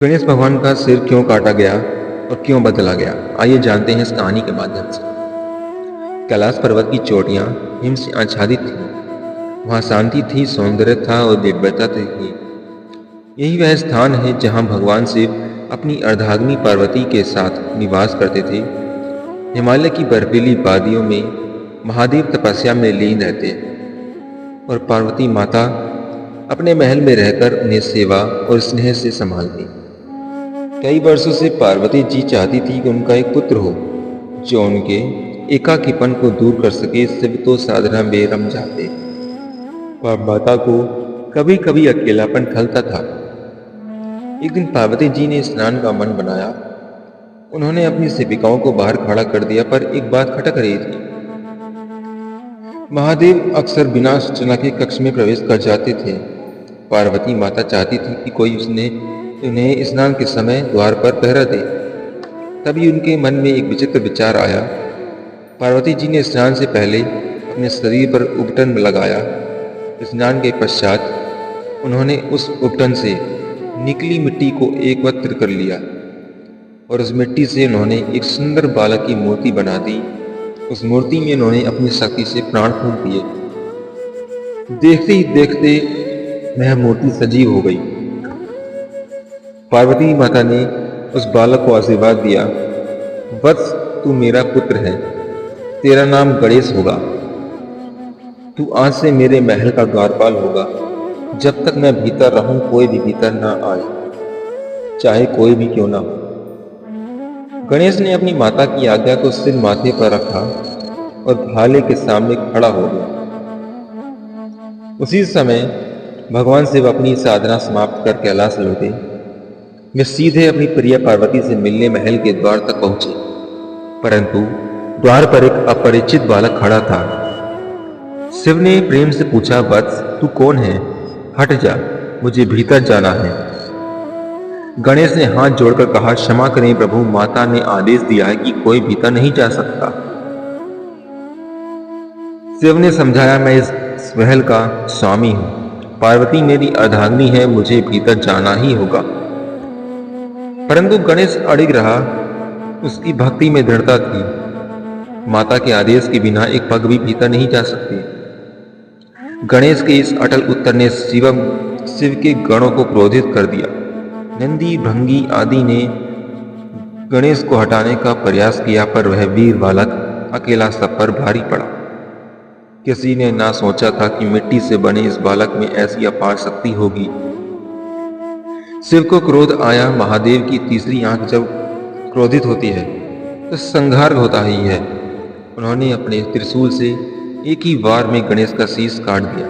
गणेश भगवान का सिर क्यों काटा गया और क्यों बदला गया, आइए जानते हैं इस कहानी के माध्यम से। कैलाश पर्वत की चोटियां हिम से आच्छादित थीं। वहां शांति थी, सौंदर्य था और दिव्यता थी। यही वह स्थान है जहां भगवान शिव अपनी अर्धांगिनी पार्वती के साथ निवास करते थे। हिमालय की बर्फीली वादियों में महादेव तपस्या में लीन रहते और पार्वती माता अपने महल में रहकर उन्हें सेवा और स्नेह से संभालती। कई वर्षों से पार्वती जी चाहती थी कि उनका एक पुत्र हो जो उनके एकाकीपन को दूर कर सके। शिव तो साधना में रम जाते पर माता को कभी कभी अकेलापन खलता था। एक दिन पार्वती जी ने स्नान का मन बनाया। उन्होंने अपनी सेविकाओं को बाहर खड़ा कर दिया, पर एक बात खटक रही थी। महादेव अक्सर बिना सूचना के कक्ष में प्रवेश कर जाते थे। पार्वती माता चाहती थी कि कोई उन्हें स्नान के समय द्वार पर पहरा दे। तभी उनके मन में एक विचित्र विचार आया। पार्वती जी ने स्नान से पहले अपने शरीर पर उपटन लगाया। स्नान के पश्चात उन्होंने उस उपटन से निकली मिट्टी को एकत्र कर लिया और उस मिट्टी से उन्होंने एक सुंदर बालक की मूर्ति बना दी। उस मूर्ति में उन्होंने अपनी शक्ति से प्राण फूंक दिए। देखते ही देखते वह मूर्ति सजीव हो गई। पार्वती माता ने उस बालक को आशीर्वाद दिया, वत्स, तू मेरा पुत्र है, तेरा नाम गणेश होगा। तू आज से मेरे महल का द्वारपाल होगा। जब तक मैं भीतर रहूं कोई भी भीतर ना आए, चाहे कोई भी क्यों ना हो। गणेश ने अपनी माता की आज्ञा को सिर माथे पर रखा और भाले के सामने खड़ा हो गया। उसी समय भगवान शिव अपनी साधना समाप्त कर कैलाश लौटे। वे सीधे अपनी प्रिय पार्वती से मिलने महल के द्वार तक पहुंचे, परंतु द्वार पर एक अपरिचित बालक खड़ा था। शिव ने प्रेम से पूछा, वत्स, तू कौन है? हट जा, मुझे भीतर जाना है। गणेश ने हाथ जोड़कर कहा, क्षमा करें प्रभु, माता ने आदेश दिया है कि कोई भीतर नहीं जा सकता। शिव ने समझाया, मैं इस महल का स्वामी हूं। पार्वती मेरी अर्धांगिनी है, मुझे भीतर जाना ही होगा। परंतु गणेश अड़िग रहा। उसकी भक्ति में दृढ़ता थी। माता के आदेश के बिना एक पग भी भीतर नहीं जा सकते। गणेश के इस अटल उत्तर ने शिव के गणों को क्रोधित कर दिया। नंदी, भृंगी आदि ने गणेश को हटाने का प्रयास किया, पर वह वीर बालक अकेला सब पर भारी पड़ा। किसी ने ना सोचा था कि मिट्टी से बने इस बालक में ऐसी अपार शक्ति होगी। शिव को क्रोध आया। महादेव की तीसरी आंख जब क्रोधित होती है तो संहार होता ही है। उन्होंने अपने त्रिशूल से एक ही वार में गणेश का शीश काट दिया।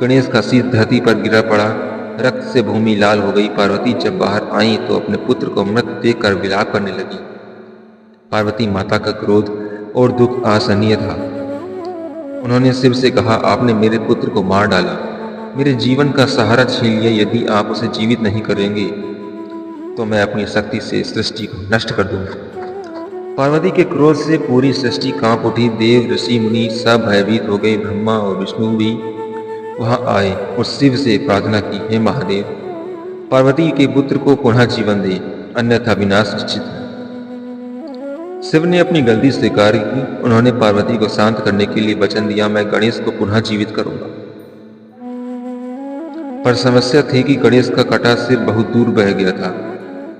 गणेश का शीश धरती पर गिरा पड़ा। रक्त से भूमि लाल हो गई। पार्वती जब बाहर आई तो अपने पुत्र को मृत देखकर विलाप करने लगी। पार्वती माता का क्रोध और दुख असहनीय था। उन्होंने शिव से कहा, आपने मेरे पुत्र को मार डाला, मेरे जीवन का सहारा छीन लिया। यदि आप उसे जीवित नहीं करेंगे तो मैं अपनी शक्ति से सृष्टि को नष्ट कर दूंगा। पार्वती के क्रोध से पूरी सृष्टि कांप उठी। देव, ऋषि, मुनि सब भयभीत हो गए। ब्रह्मा और विष्णु भी वहां आए और शिव से प्रार्थना की, हे महादेव, पार्वती के पुत्र को पुनः जीवन दे, अन्यथा विनाश निश्चित है। शिव ने अपनी गलती स्वीकार की। उन्होंने पार्वती को शांत करने के लिए वचन दिया, मैं गणेश को पुनः जीवित करूंगा। पर समस्या थी कि गणेश का कटा सिर बहुत दूर बह गया था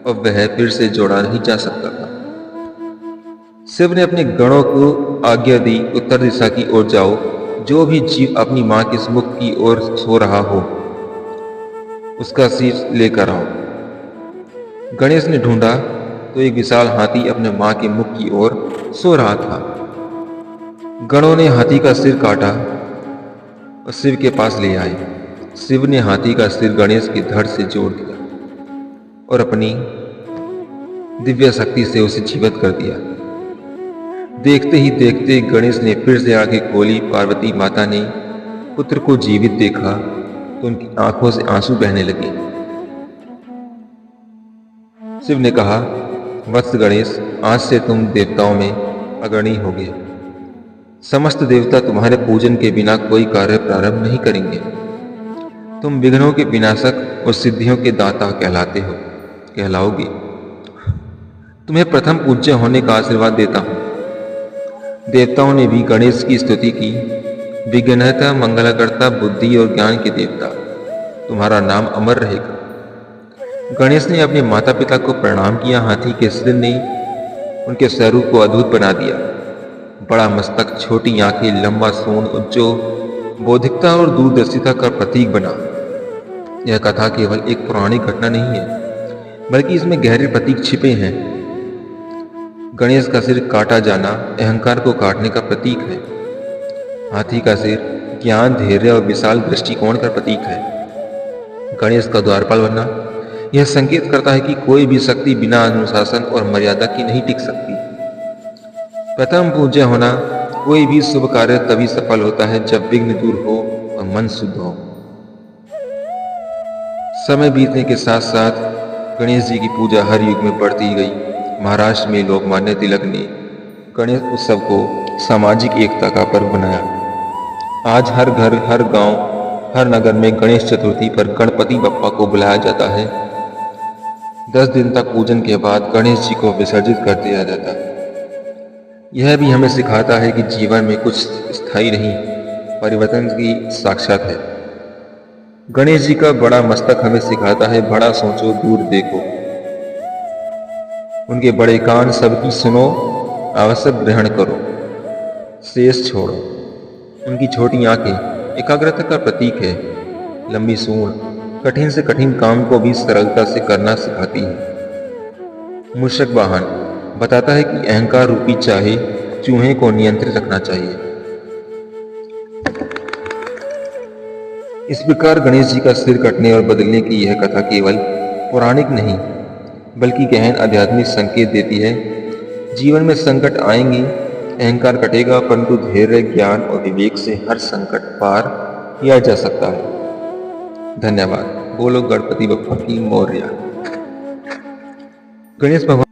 और वह फिर से जोड़ा नहीं जा सकता था। शिव ने अपने गणों को आज्ञा दी, उत्तर दिशा की ओर जाओ। जो भी जीव अपनी मां के मुख की ओर सो रहा हो उसका सिर लेकर आओ। गणेश ने ढूंढा तो एक विशाल हाथी अपने मां के मुख की ओर सो रहा था। गणों ने हाथी का सिर काटा और शिव के पास ले आए। शिव ने हाथी का सिर गणेश की धड़ से जोड़ दिया और अपनी दिव्य शक्ति से उसे जीवित कर दिया। देखते ही देखते गणेश ने फिर से आंखें खोली। पार्वती माता ने पुत्र को जीवित देखा तो उनकी आंखों से आंसू बहने लगे। शिव ने कहा, वत्स गणेश, आज से तुम देवताओं में अग्रणी होगे। समस्त देवता तुम्हारे पूजन के बिना कोई कार्य प्रारंभ नहीं करेंगे। तुम विघ्नों के विनाशक और सिद्धियों के दाता कहलाओगे। तुम्हें प्रथम पूज्य होने का आशीर्वाद देता हूँ। देवताओं ने भी गणेश की स्तुति की। विघ्नहर्ता, मंगलकर्ता, बुद्धि और ज्ञान के देवता, तुम्हारा नाम अमर रहेगा। गणेश ने अपने माता पिता को प्रणाम किया। हाथी के सिर ने उनके स्वरूप को अद्भुत बना दिया। बड़ा मस्तक, छोटी आंखें, लंबा सूंड, जो बौद्धिकता और दूरदर्शिता का प्रतीक बना। यह कथा केवल एक पौराणिक घटना नहीं है, बल्कि इसमें गहरे प्रतीक छिपे हैं। गणेश का सिर काटा जाना अहंकार को काटने का प्रतीक है। हाथी का सिर ज्ञान, धैर्य और विशाल दृष्टिकोण का प्रतीक है। गणेश का द्वारपाल बनना यह संकेत करता है कि कोई भी शक्ति बिना अनुशासन और मर्यादा की नहीं टिक सकती। प्रथम पूज्य होना, कोई भी शुभ कार्य तभी सफल होता है जब विघ्न दूर हो और मन शुद्ध हो। समय बीतने के साथ साथ गणेश जी की पूजा हर युग में बढ़ती गई। महाराष्ट्र में लोकमान्य तिलक ने गणेश उत्सव को सामाजिक एकता का पर्व बनाया। आज हर घर, हर गांव, हर नगर में गणेश चतुर्थी पर गणपति बप्पा को बुलाया जाता है। 10 दिन तक पूजन के बाद गणेश जी को विसर्जित कर दिया जाता है। यह भी हमें सिखाता है कि जीवन में कुछ स्थायी नहीं, परिवर्तन की साक्षात है। गणेश जी का बड़ा मस्तक हमें सिखाता है, बड़ा सोचो, दूर देखो। उनके बड़े कान, सबकी सुनो, आवश्यक ग्रहण करो, शेष छोड़ो। उनकी छोटी आंखें एकाग्रता का प्रतीक है। लंबी सूंड कठिन से कठिन काम को भी सरलता से करना सिखाती है। मूषक वाहन बताता है कि अहंकार रूपी चाहे चूहे को नियंत्रित रखना चाहिए। इस प्रकार गणेश जी का सिर कटने और बदलने की यह कथा केवल पौराणिक नहीं, बल्कि गहन आध्यात्मिक संकेत देती है। जीवन में संकट आएंगे, अहंकार कटेगा, परंतु धैर्य, ज्ञान और विवेक से हर संकट पार किया जा सकता है। धन्यवाद। बोलो गणपति बप्पा की मोरया। गणेश भगवान